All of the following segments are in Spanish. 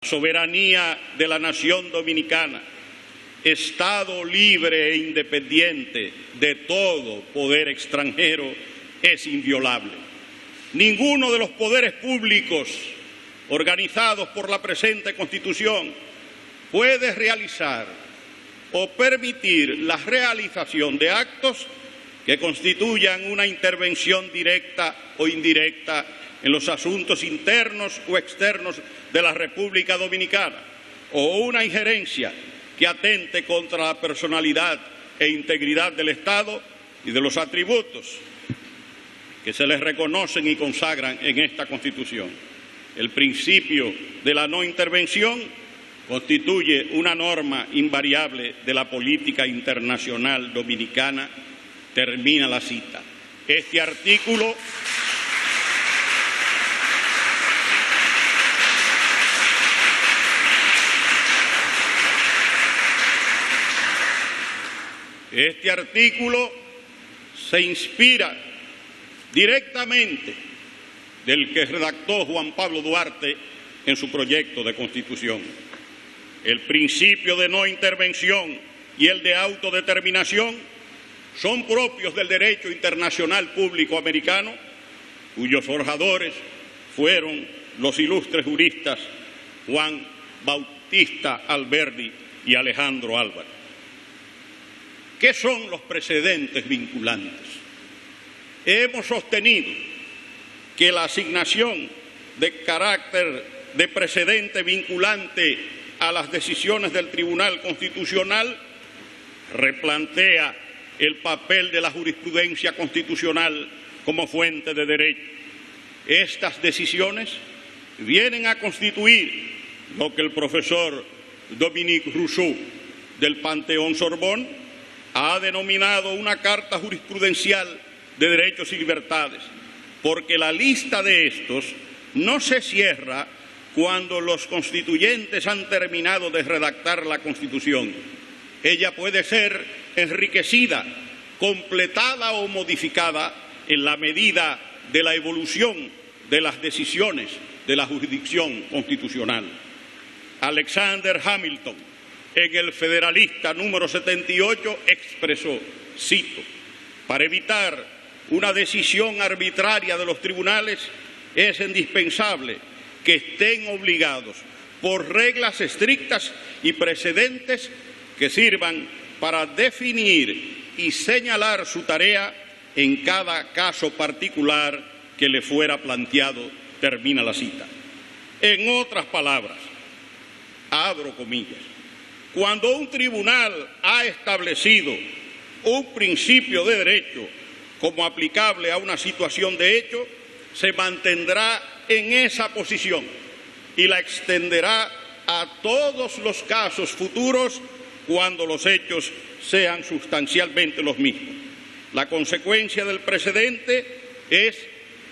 soberanía de la nación dominicana, Estado libre e independiente de todo poder extranjero, es inviolable. Ninguno de los poderes públicos organizados por la presente Constitución puede realizar o permitir la realización de actos que constituyan una intervención directa o indirecta en los asuntos internos o externos de la República Dominicana, o una injerencia que atente contra la personalidad e integridad del Estado y de los atributos que se les reconocen y consagran en esta Constitución. El principio de la no intervención constituye una norma invariable de la política internacional dominicana. Termina la cita. Este artículo se inspira directamente del que redactó Juan Pablo Duarte en su proyecto de Constitución. El principio de no intervención y el de autodeterminación son propios del derecho internacional público americano, cuyos forjadores fueron los ilustres juristas Juan Bautista Alberdi y Alejandro Álvarez. ¿Qué son los precedentes vinculantes? Hemos sostenido que la asignación de carácter de precedente vinculante a las decisiones del Tribunal Constitucional replantea el papel de la jurisprudencia constitucional como fuente de derecho. Estas decisiones vienen a constituir lo que el profesor Dominique Rousseau del Panteón Sorbonne ha denominado una carta jurisprudencial de derechos y libertades, porque la lista de estos no se cierra cuando los constituyentes han terminado de redactar la Constitución. Ella puede ser enriquecida, completada o modificada en la medida de la evolución de las decisiones de la jurisdicción constitucional. Alexander Hamilton, en el Federalista número 78, expresó, cito: para evitar una decisión arbitraria de los tribunales es indispensable que estén obligados por reglas estrictas y precedentes que sirvan para definir y señalar su tarea en cada caso particular que le fuera planteado. Termina la cita. En otras palabras, abro comillas, cuando un tribunal ha establecido un principio de derecho como aplicable a una situación de hecho, se mantendrá en esa posición y la extenderá a todos los casos futuros cuando los hechos sean sustancialmente los mismos. La consecuencia del precedente es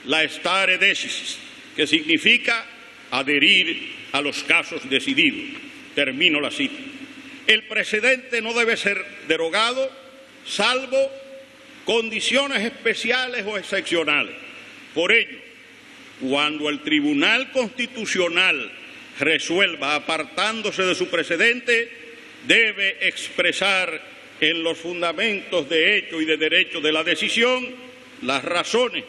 la stare decisis, que significa adherir a los casos decididos. Termino la cita. El precedente no debe ser derogado, salvo condiciones especiales o excepcionales. Por ello, cuando el Tribunal Constitucional resuelva apartándose de su precedente, debe expresar en los fundamentos de hecho y de derecho de la decisión las razones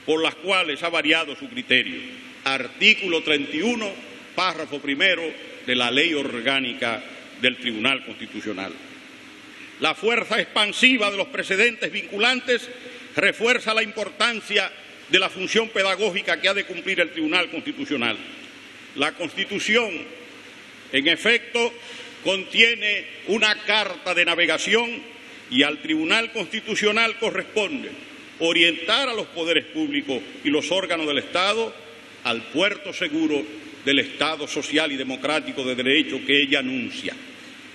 por las cuales ha variado su criterio. Artículo 31, párrafo primero de la Ley Orgánica del Tribunal Constitucional. La fuerza expansiva de los precedentes vinculantes refuerza la importancia de la función pedagógica que ha de cumplir el Tribunal Constitucional. La Constitución, en efecto, contiene una carta de navegación y al Tribunal Constitucional corresponde orientar a los poderes públicos y los órganos del Estado al puerto seguro del Estado social y democrático de derecho que ella anuncia.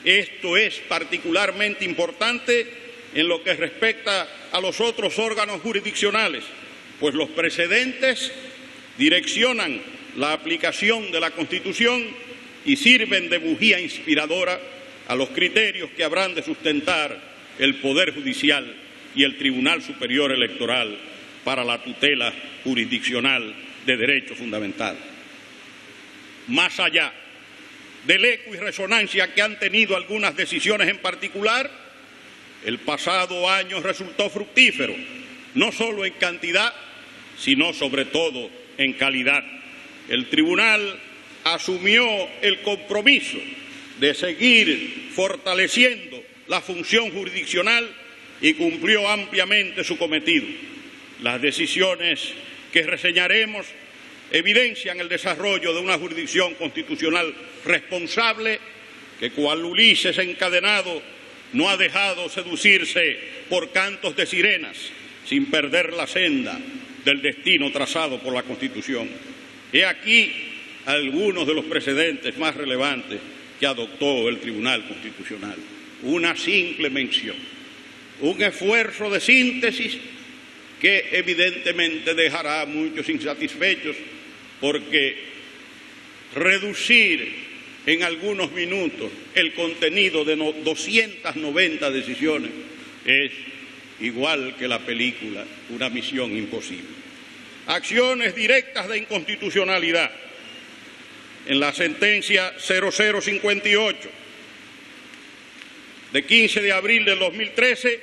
Esto es particularmente importante en lo que respecta a los otros órganos jurisdiccionales, pues los precedentes direccionan la aplicación de la Constitución y sirven de bujía inspiradora a los criterios que habrán de sustentar el Poder Judicial y el Tribunal Superior Electoral para la tutela jurisdiccional de derechos fundamentales. Más allá del eco y resonancia que han tenido algunas decisiones en particular, el pasado año resultó fructífero, no solo en cantidad, sino sobre todo en calidad. El tribunal asumió el compromiso de seguir fortaleciendo la función jurisdiccional y cumplió ampliamente su cometido. Las decisiones que reseñaremos evidencian el desarrollo de una jurisdicción constitucional responsable que, cual Ulises encadenado, no ha dejado seducirse por cantos de sirenas sin perder la senda del destino trazado por la Constitución. He aquí algunos de los precedentes más relevantes que adoptó el Tribunal Constitucional. Una simple mención, un esfuerzo de síntesis que evidentemente dejará a muchos insatisfechos, porque reducir en algunos minutos el contenido de 290 decisiones es, igual que la película, una misión imposible. Acciones directas de inconstitucionalidad. En la sentencia 0058 de 15 de abril del 2013,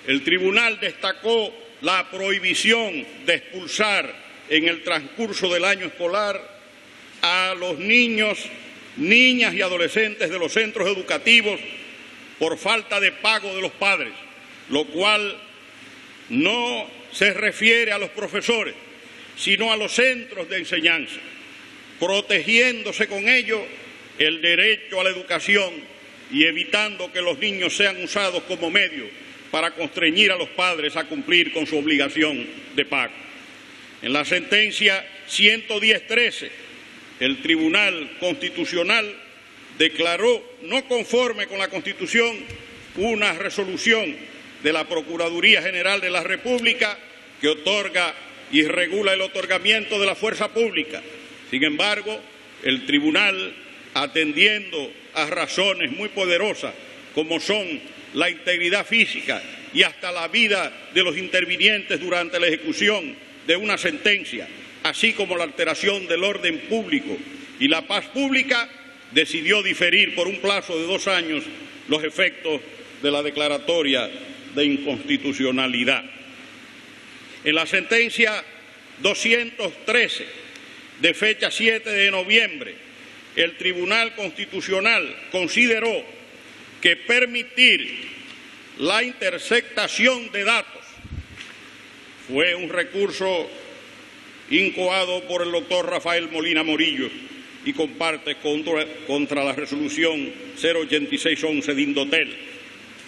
el tribunal destacó la prohibición de expulsar en el transcurso del año escolar a los niños, niñas y adolescentes de los centros educativos por falta de pago de los padres, lo cual no se refiere a los profesores, sino a los centros de enseñanza, protegiéndose con ello el derecho a la educación y evitando que los niños sean usados como medio para constreñir a los padres a cumplir con su obligación de pago. En la sentencia 110-13, el Tribunal Constitucional declaró no conforme con la Constitución una resolución de la Procuraduría General de la República que otorga y regula el otorgamiento de la fuerza pública. Sin embargo, el tribunal, atendiendo a razones muy poderosas como son la integridad física y hasta la vida de los intervinientes durante la ejecución de una sentencia, así como la alteración del orden público y la paz pública, decidió diferir por un plazo de 2 años los efectos de la declaratoria de inconstitucionalidad. En la sentencia 213 de fecha 7 de noviembre, el Tribunal Constitucional consideró que permitir la interceptación de datos fue un recurso incoado por el doctor Rafael Molina Morillo y comparte contra la resolución 08611 de Indotel.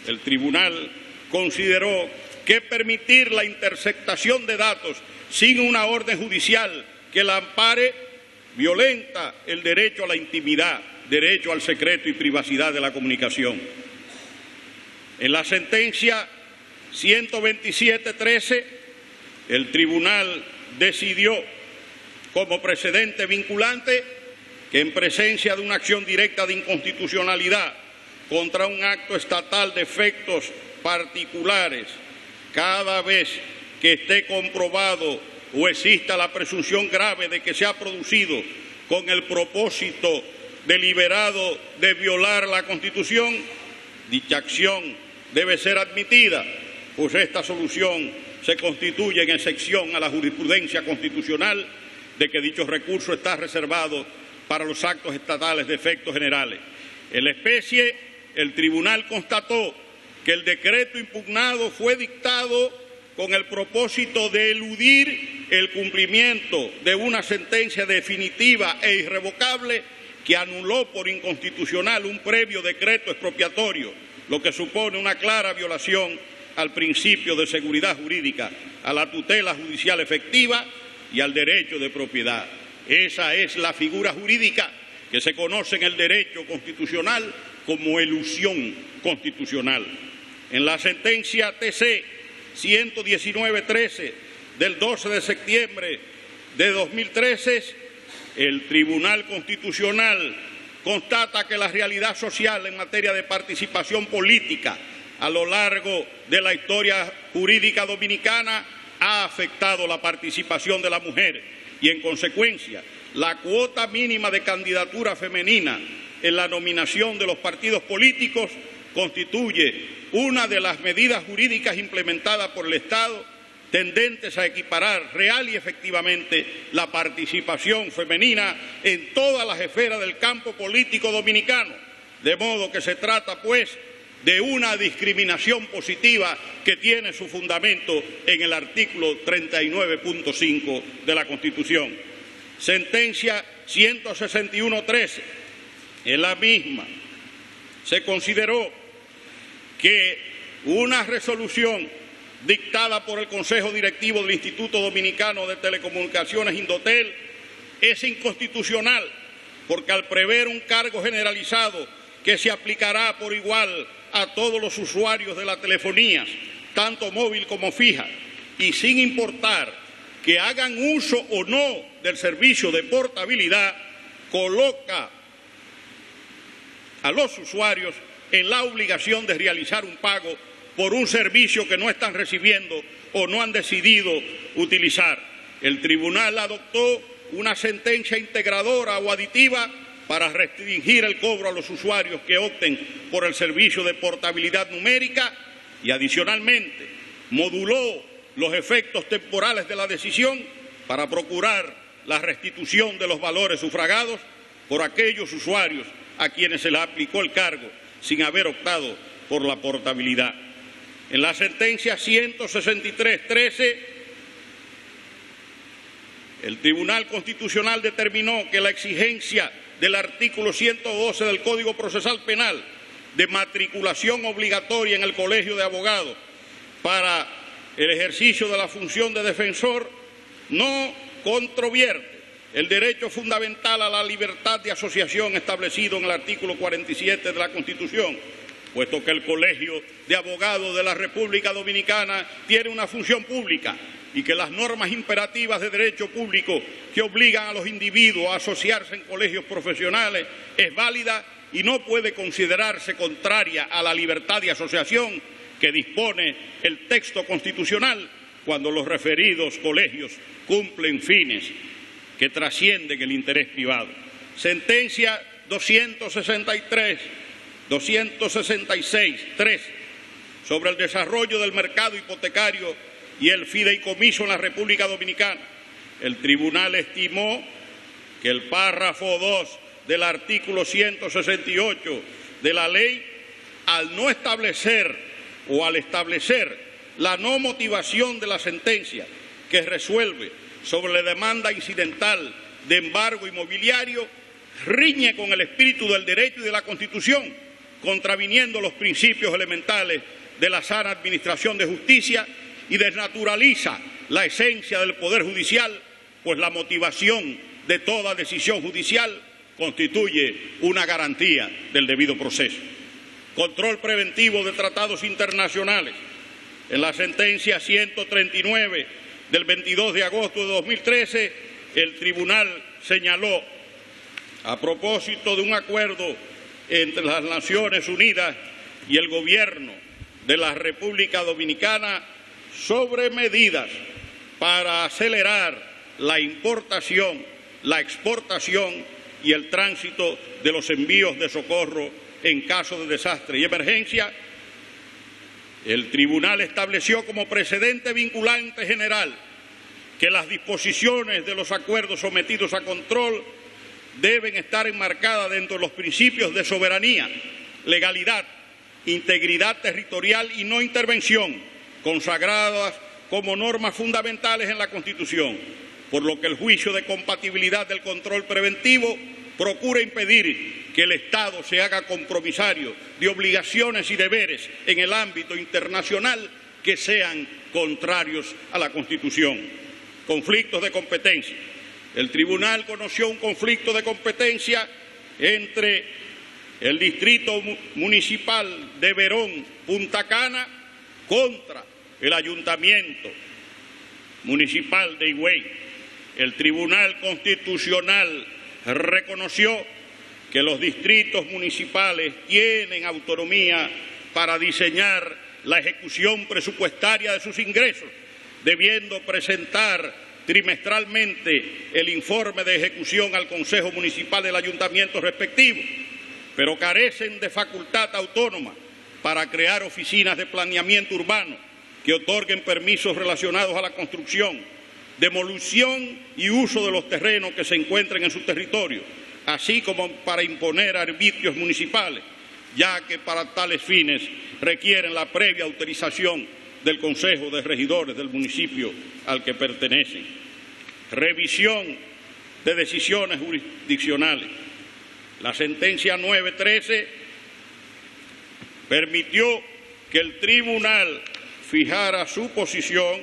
El tribunal consideró que permitir la interceptación de datos sin una orden judicial que la ampare violenta el derecho a la intimidad, derecho al secreto y privacidad de la comunicación. En la sentencia 127-13, el tribunal decidió como precedente vinculante que en presencia de una acción directa de inconstitucionalidad contra un acto estatal de efectos particulares, cada vez que esté comprobado o exista la presunción grave de que se ha producido con el propósito deliberado de violar la Constitución, dicha acción debe ser admitida, pues esta solución se constituye en excepción a la jurisprudencia constitucional de que dicho recurso está reservado para los actos estatales de efectos generales. En la especie, el tribunal constató que el decreto impugnado fue dictado con el propósito de eludir el cumplimiento de una sentencia definitiva e irrevocable que anuló por inconstitucional un previo decreto expropiatorio, lo que supone una clara violación al principio de seguridad jurídica, a la tutela judicial efectiva y al derecho de propiedad. Esa es la figura jurídica que se conoce en el derecho constitucional como elusión constitucional. En la sentencia TC 119-13 del 12 de septiembre de 2013, el Tribunal Constitucional constata que la realidad social en materia de participación política a lo largo de la historia jurídica dominicana ha afectado la participación de la mujer y, en consecuencia, la cuota mínima de candidatura femenina en la nominación de los partidos políticos constituye una de las medidas jurídicas implementadas por el Estado tendentes a equiparar real y efectivamente la participación femenina en todas las esferas del campo político dominicano, de modo que se trata, pues, de una discriminación positiva que tiene su fundamento en el artículo 39.5 de la Constitución. Sentencia 161.13. En la misma se consideró que una resolución dictada por el Consejo Directivo del Instituto Dominicano de Telecomunicaciones, Indotel, es inconstitucional porque al prever un cargo generalizado que se aplicará por igual a todos los usuarios de la telefonía, tanto móvil como fija, y sin importar que hagan uso o no del servicio de portabilidad, coloca a los usuarios en la obligación de realizar un pago por un servicio que no están recibiendo o no han decidido utilizar. El tribunal adoptó una sentencia integradora o aditiva para restringir el cobro a los usuarios que opten por el servicio de portabilidad numérica y, adicionalmente, moduló los efectos temporales de la decisión para procurar la restitución de los valores sufragados por aquellos usuarios a quienes se les aplicó el cargo sin haber optado por la portabilidad. En la sentencia 163.13, el Tribunal Constitucional determinó que la exigencia del artículo 112 del Código Procesal Penal de matriculación obligatoria en el Colegio de Abogados para el ejercicio de la función de defensor no controvierte el derecho fundamental a la libertad de asociación establecido en el artículo 47 de la Constitución, puesto que el Colegio de Abogados de la República Dominicana tiene una función pública y que las normas imperativas de derecho público que obligan a los individuos a asociarse en colegios profesionales es válida y no puede considerarse contraria a la libertad de asociación que dispone el texto constitucional cuando los referidos colegios cumplen fines que trascienden el interés privado. Sentencia 266.3 sobre el desarrollo del mercado hipotecario y el fideicomiso en la República Dominicana. El tribunal estimó que el párrafo 2 del artículo 168 de la ley, al no establecer o al establecer la no motivación de la sentencia que resuelve sobre la demanda incidental de embargo inmobiliario, riñe con el espíritu del derecho y de la Constitución, contraviniendo los principios elementales de la sana administración de justicia y desnaturaliza la esencia del Poder Judicial, pues la motivación de toda decisión judicial constituye una garantía del debido proceso. Control preventivo de tratados internacionales. En la sentencia 139 del 22 de agosto de 2013, el tribunal señaló, a propósito de un acuerdo entre las Naciones Unidas y el Gobierno de la República Dominicana sobre medidas para acelerar la importación, la exportación y el tránsito de los envíos de socorro en caso de desastre y emergencia, el tribunal estableció como precedente vinculante general que las disposiciones de los acuerdos sometidos a control deben estar enmarcadas dentro de los principios de soberanía, legalidad, integridad territorial y no intervención, consagradas como normas fundamentales en la Constitución, por lo que el juicio de compatibilidad del control preventivo procura impedir que el Estado se haga compromisario de obligaciones y deberes en el ámbito internacional que sean contrarios a la Constitución. Conflictos de competencia. El tribunal conoció un conflicto de competencia entre el Distrito Municipal de Verón, Punta Cana, contra el Ayuntamiento Municipal de Higüey. El Tribunal Constitucional reconoció que los distritos municipales tienen autonomía para diseñar la ejecución presupuestaria de sus ingresos, debiendo presentar trimestralmente el informe de ejecución al Consejo Municipal del Ayuntamiento respectivo, pero carecen de facultad autónoma para crear oficinas de planeamiento urbano que otorguen permisos relacionados a la construcción, demolición y uso de los terrenos que se encuentren en su territorio, así como para imponer arbitrios municipales, ya que para tales fines requieren la previa autorización del Consejo de Regidores del municipio al que pertenecen. Revisión de decisiones jurisdiccionales. La sentencia 913 permitió que el tribunal fijara su posición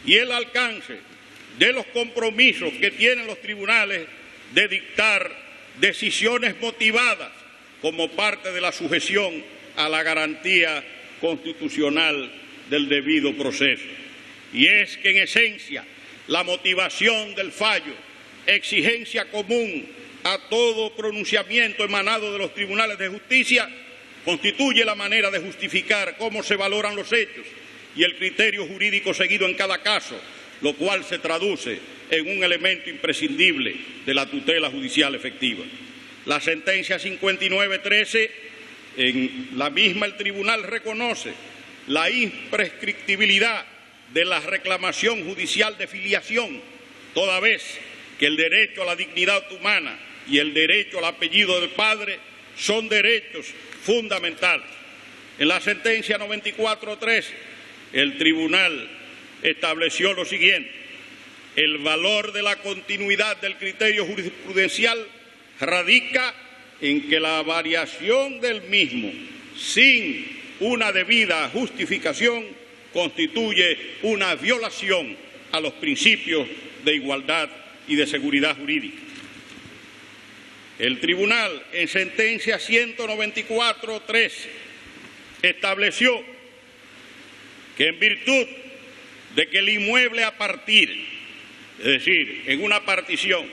y el alcance de los compromisos que tienen los tribunales de dictar decisiones motivadas como parte de la sujeción a la garantía constitucional del debido proceso. Y es que, en esencia, la motivación del fallo, exigencia común a todo pronunciamiento emanado de los tribunales de justicia, constituye la manera de justificar cómo se valoran los hechos y el criterio jurídico seguido en cada caso, lo cual se traduce en un elemento imprescindible de la tutela judicial efectiva. La sentencia 5913, en la misma el tribunal reconoce la imprescriptibilidad de la reclamación judicial de filiación, toda vez que el derecho a la dignidad humana y el derecho al apellido del padre son derechos fundamentales. En la sentencia 9413, el tribunal estableció lo siguiente: el valor de la continuidad del criterio jurisprudencial radica en que la variación del mismo sin una debida justificación constituye una violación a los principios de igualdad y de seguridad jurídica. El tribunal, en sentencia 194.13, estableció que en virtud de que el inmueble a partir, es decir, en una partición,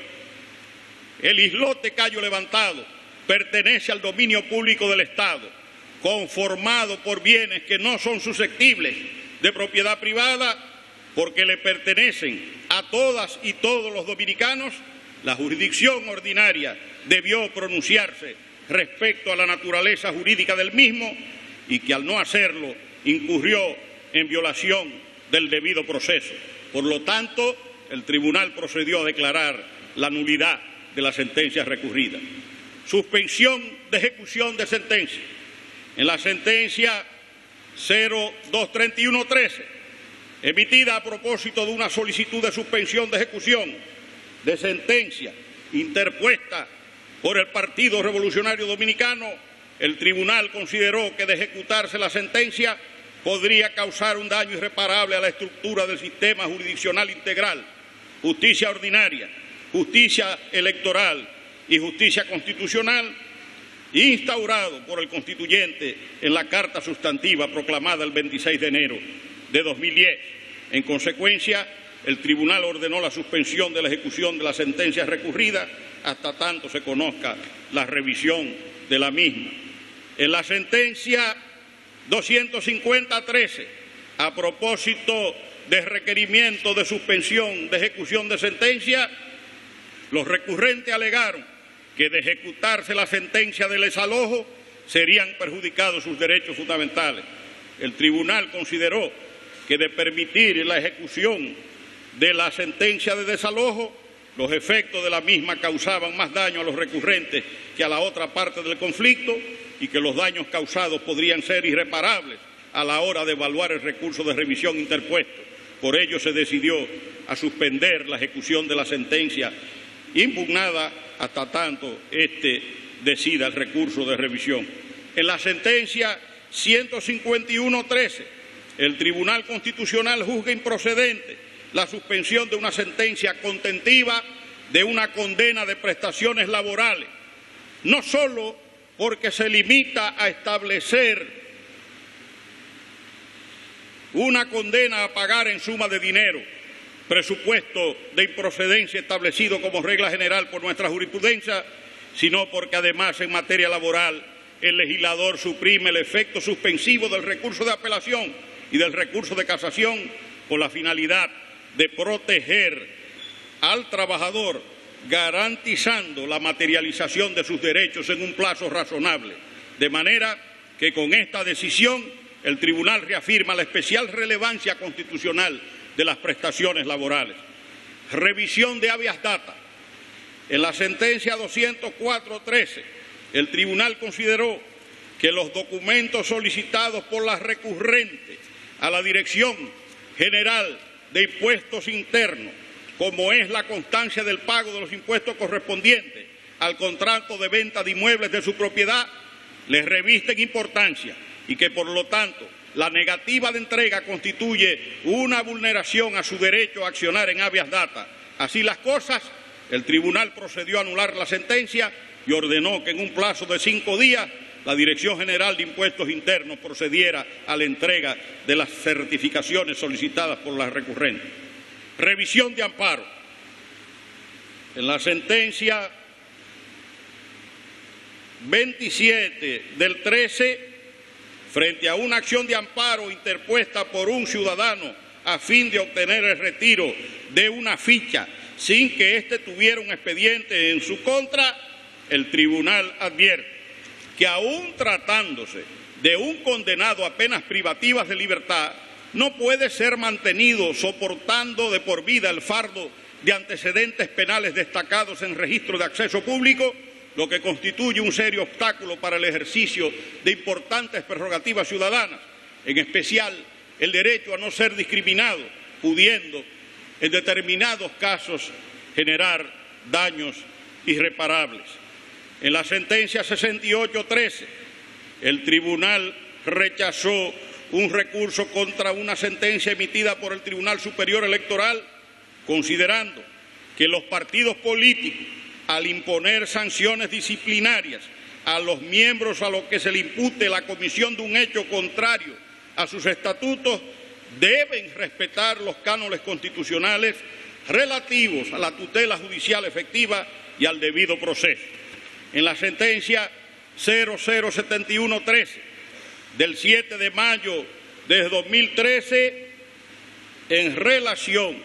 el islote Cayo Levantado pertenece al dominio público del Estado, conformado por bienes que no son susceptibles de propiedad privada porque le pertenecen a todas y todos los dominicanos, la jurisdicción ordinaria debió pronunciarse respecto a la naturaleza jurídica del mismo y que al no hacerlo incurrió en violación del debido proceso. Por lo tanto, el tribunal procedió a declarar la nulidad de la sentencia recurrida. Suspensión de ejecución de sentencia. En la sentencia 023113, emitida a propósito de una solicitud de suspensión de ejecución de sentencia interpuesta por el Partido Revolucionario Dominicano, el tribunal consideró que de ejecutarse la sentencia podría causar un daño irreparable a la estructura del sistema jurisdiccional integral, justicia ordinaria, justicia electoral y justicia constitucional, instaurado por el constituyente en la Carta Sustantiva proclamada el 26 de enero de 2010. En consecuencia, el tribunal ordenó la suspensión de la ejecución de la sentencia recurrida hasta tanto se conozca la revisión de la misma. En la sentencia 250-13, a propósito de requerimiento de suspensión de ejecución de sentencia, los recurrentes alegaron que de ejecutarse la sentencia de desalojo serían perjudicados sus derechos fundamentales. El tribunal consideró que de permitir la ejecución de la sentencia de desalojo, los efectos de la misma causaban más daño a los recurrentes que a la otra parte del conflicto y que los daños causados podrían ser irreparables a la hora de evaluar el recurso de revisión interpuesto. Por ello se decidió a suspender la ejecución de la sentencia impugnada hasta tanto decida el recurso de revisión. En la sentencia 151-13, el Tribunal Constitucional juzga improcedente la suspensión de una sentencia contentiva de una condena de prestaciones laborales, no solo porque se limita a establecer una condena a pagar en suma de dinero, presupuesto de improcedencia establecido como regla general por nuestra jurisprudencia, sino porque además en materia laboral el legislador suprime el efecto suspensivo del recurso de apelación y del recurso de casación con la finalidad de proteger al trabajador garantizando la materialización de sus derechos en un plazo razonable, de manera que con esta decisión el Tribunal reafirma la especial relevancia constitucional de las prestaciones laborales. Revisión de habeas data. En la sentencia 204-13, el Tribunal consideró que los documentos solicitados por la recurrente a la Dirección General de Impuestos Internos, como es la constancia del pago de los impuestos correspondientes al contrato de venta de inmuebles de su propiedad, les revisten importancia y que, por lo tanto, la negativa de entrega constituye una vulneración a su derecho a accionar en habeas data. Así las cosas, el Tribunal procedió a anular la sentencia y ordenó que en un plazo de 5 días la Dirección General de Impuestos Internos procediera a la entrega de las certificaciones solicitadas por la recurrente. Revisión de amparo. En la sentencia 27 del 13, frente a una acción de amparo interpuesta por un ciudadano a fin de obtener el retiro de una ficha sin que éste tuviera un expediente en su contra, el tribunal advierte que aún tratándose de un condenado a penas privativas de libertad, no puede ser mantenido soportando de por vida el fardo de antecedentes penales destacados en registro de acceso público, lo que constituye un serio obstáculo para el ejercicio de importantes prerrogativas ciudadanas, en especial el derecho a no ser discriminado, pudiendo en determinados casos generar daños irreparables. En la sentencia 68-13, el tribunal rechazó un recurso contra una sentencia emitida por el Tribunal Superior Electoral, considerando que los partidos políticos, al imponer sanciones disciplinarias a los miembros a los que se le impute la comisión de un hecho contrario a sus estatutos, deben respetar los cánones constitucionales relativos a la tutela judicial efectiva y al debido proceso. En la sentencia 0071-13 del 7 de mayo de 2013, en relación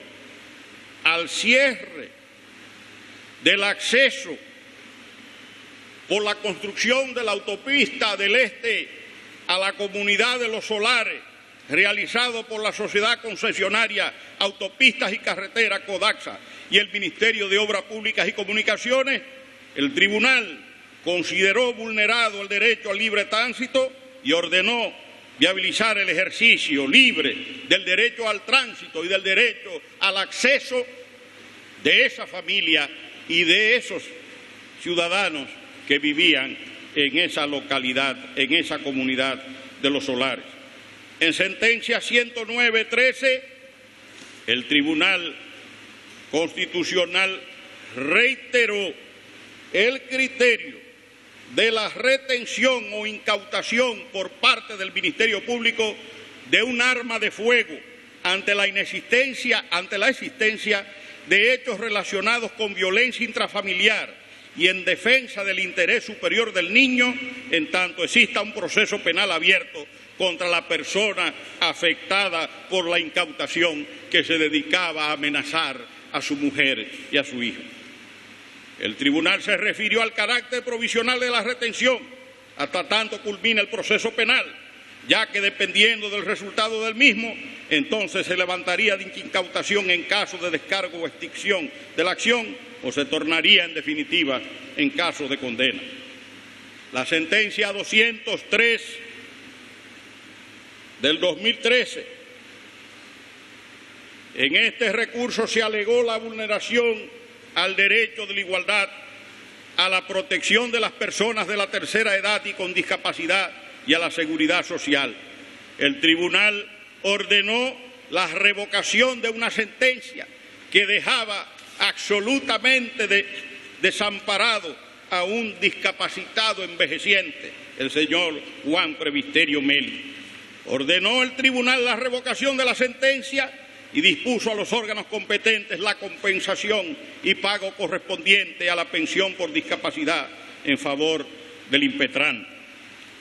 al cierre del acceso por la construcción de la autopista del Este a la comunidad de Los Solares, realizado por la sociedad concesionaria Autopistas y Carreteras Codaxa y el Ministerio de Obras Públicas y Comunicaciones, el tribunal consideró vulnerado el derecho al libre tránsito y ordenó viabilizar el ejercicio libre del derecho al tránsito y del derecho al acceso de esa familia y de esos ciudadanos que vivían en esa localidad, en esa comunidad de Los Solares. En sentencia 109-13, el Tribunal Constitucional reiteró el criterio de la retención o incautación por parte del Ministerio Público de un arma de fuego ante la existencia de hechos relacionados con violencia intrafamiliar y en defensa del interés superior del niño, en tanto exista un proceso penal abierto contra la persona afectada por la incautación que se dedicaba a amenazar a su mujer y a su hijo. El tribunal se refirió al carácter provisional de la retención hasta tanto culmina el proceso penal, ya que dependiendo del resultado del mismo, entonces se levantaría de incautación en caso de descargo o extinción de la acción o se tornaría en definitiva en caso de condena. La sentencia 203 del 2013, en este recurso se alegó la vulneración al derecho de la igualdad, a la protección de las personas de la tercera edad y con discapacidad y a la seguridad social. El tribunal ordenó la revocación de una sentencia que dejaba absolutamente desamparado a un discapacitado envejeciente, el señor Juan Previsterio Meli. Ordenó el tribunal la revocación de la sentencia y dispuso a los órganos competentes la compensación y pago correspondiente a la pensión por discapacidad en favor del impetrante.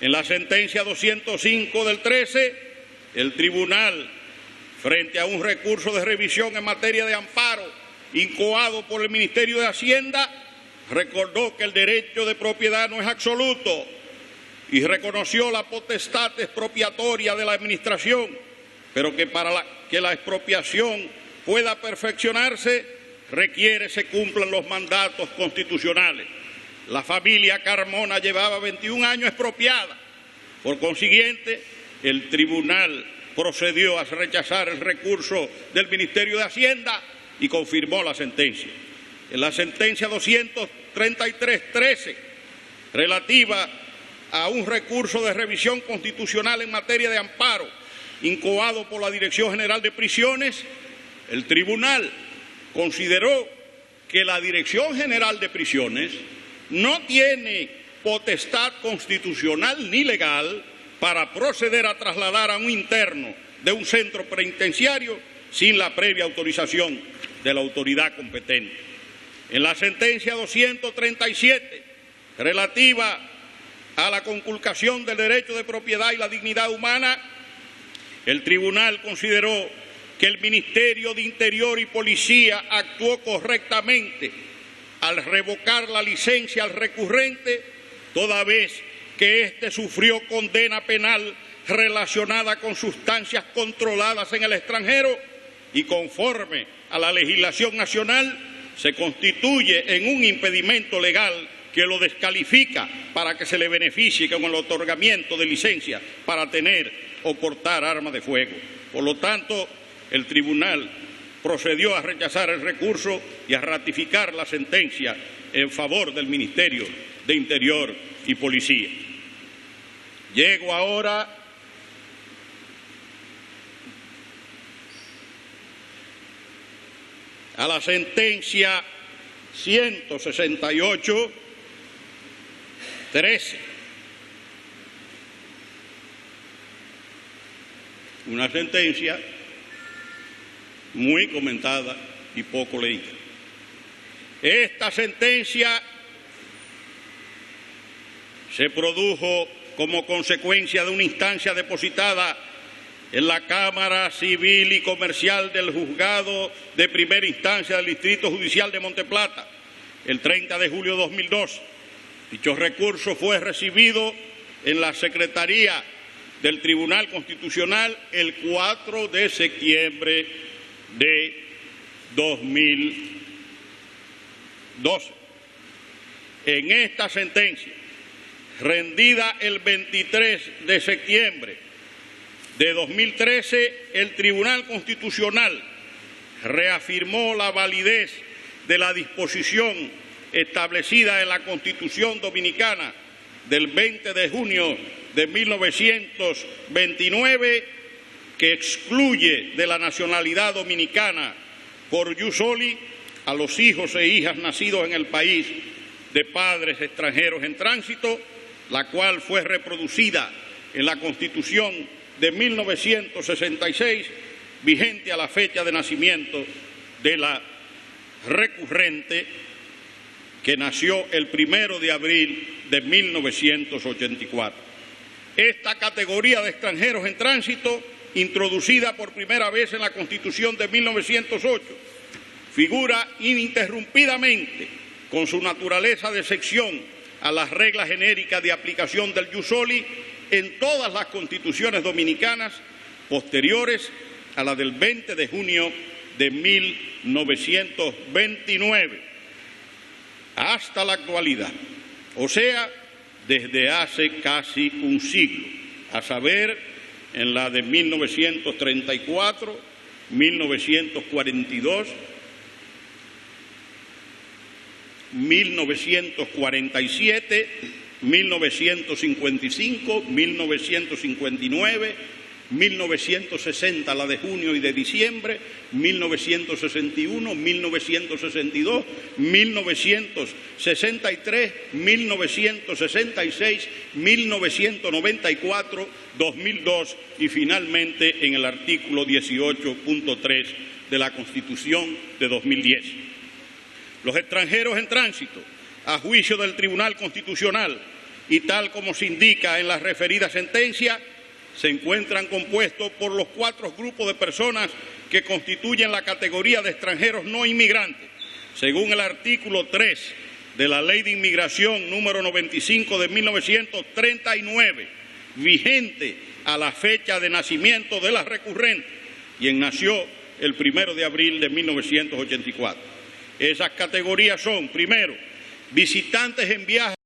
En la sentencia 205 del 13, el tribunal, frente a un recurso de revisión en materia de amparo incoado por el Ministerio de Hacienda, recordó que el derecho de propiedad no es absoluto y reconoció la potestad expropiatoria de la Administración, pero que para que la expropiación pueda perfeccionarse requiere se cumplan los mandatos constitucionales. La familia Carmona llevaba 21 años expropiada. Por consiguiente, el tribunal procedió a rechazar el recurso del Ministerio de Hacienda y confirmó la sentencia. En la sentencia 233-13, relativa a un recurso de revisión constitucional en materia de amparo, incoado por la Dirección General de Prisiones, el tribunal consideró que la Dirección General de Prisiones no tiene potestad constitucional ni legal para proceder a trasladar a un interno de un centro penitenciario sin la previa autorización de la autoridad competente. En la sentencia 237, relativa a la conculcación del derecho de propiedad y la dignidad humana, el tribunal consideró que el Ministerio de Interior y Policía actuó correctamente al revocar la licencia al recurrente, toda vez que éste sufrió condena penal relacionada con sustancias controladas en el extranjero y conforme a la legislación nacional se constituye en un impedimento legal que lo descalifica para que se le beneficie con el otorgamiento de licencia para tener o portar armas de fuego. Por lo tanto, el tribunal procedió a rechazar el recurso y a ratificar la sentencia en favor del Ministerio de Interior y Policía. Llego ahora a la sentencia 168-13. Una sentencia muy comentada y poco leída. Esta sentencia se produjo como consecuencia de una instancia depositada en la Cámara Civil y Comercial del Juzgado de Primera Instancia del Distrito Judicial de Monteplata el 30 de julio de 2002. Dicho recurso fue recibido en la Secretaría del Tribunal Constitucional el 4 de septiembre de 2012. En esta sentencia, rendida el 23 de septiembre de 2013, el Tribunal Constitucional reafirmó la validez de la disposición establecida en la Constitución Dominicana del 20 de junio de 1929, que excluye de la nacionalidad dominicana por jus soli a los hijos e hijas nacidos en el país de padres extranjeros en tránsito, la cual fue reproducida en la Constitución de 1966, vigente a la fecha de nacimiento de la recurrente, que nació el 1 de abril de 1984. Esta categoría de extranjeros en tránsito, introducida por primera vez en la Constitución de 1908, figura ininterrumpidamente con su naturaleza de excepción a las reglas genéricas de aplicación del jus soli en todas las constituciones dominicanas posteriores a la del 20 de junio de 1929 hasta la actualidad, o sea, desde hace casi un siglo, a saber, en la de 1934, 1942, 1947, 1955, 1959, 1960, la de junio y de diciembre, 1961, 1962, 1963, 1966, 1994, 2002 y finalmente en el artículo 18.3 de la Constitución de 2010. Los extranjeros en tránsito, a juicio del Tribunal Constitucional y tal como se indica en la referida sentencia, se encuentran compuestos por los 4 grupos de personas que constituyen la categoría de extranjeros no inmigrantes, según el artículo 3 de la Ley de Inmigración número 95 de 1939, vigente a la fecha de nacimiento de la recurrente, quien nació el 1 de abril de 1984. Esas categorías son, primero, visitantes en viaje